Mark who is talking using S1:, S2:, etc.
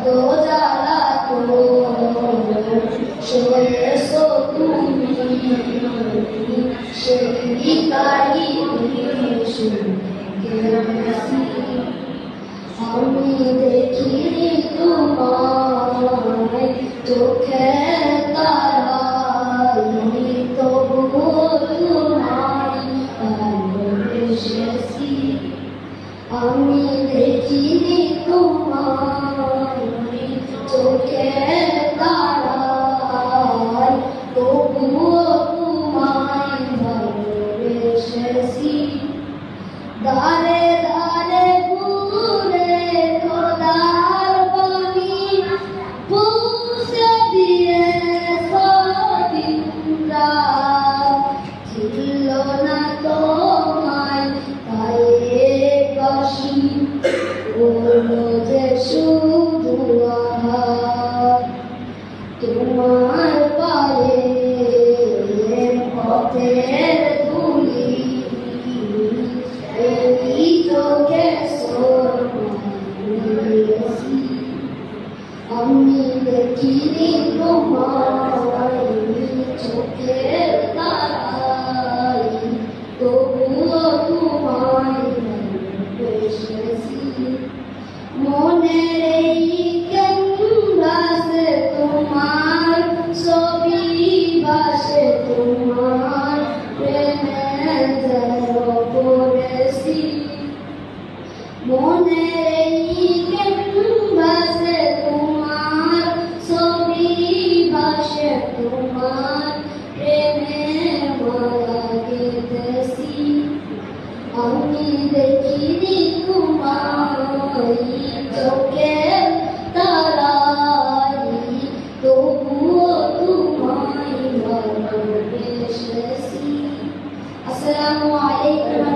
S1: জ্বালা তো সয়েছো তুমি সেই কাহিনী আমি দেখিনি তোমায় চোখের তারায় তবুও তোমায় ভালোবেসেছি আমি দেখিনি তোমায় চোখের তারায় তবুও তোমায় ভালোবেসেছি দারে দারে ফুলে খোদার বাণী পৌঁছে দিয়ে সদিনরা ছিল না তোমায় পায়ে বাসি বললো যে শুধু আহার তোমার পায়ে পথের ধুলি এই চোখে আমি দেখিনি তোমায় চোখের তারায় তবুও তোমায় ভালোবেসেছি মনের এই ক্যানভাসে তোমার ছবি ভাসে তোমার প্রেমে যেন পড়েছি মনের এই ক্যানভাসে তোমার ছবি ভাসে তোমার প্রেমে মালা গেঁথেছি আমি দেখিনি তোমায় চোখের তারায় তবুও তোমায় ভালোবেসেছি। আসসালামু আলাইকুম।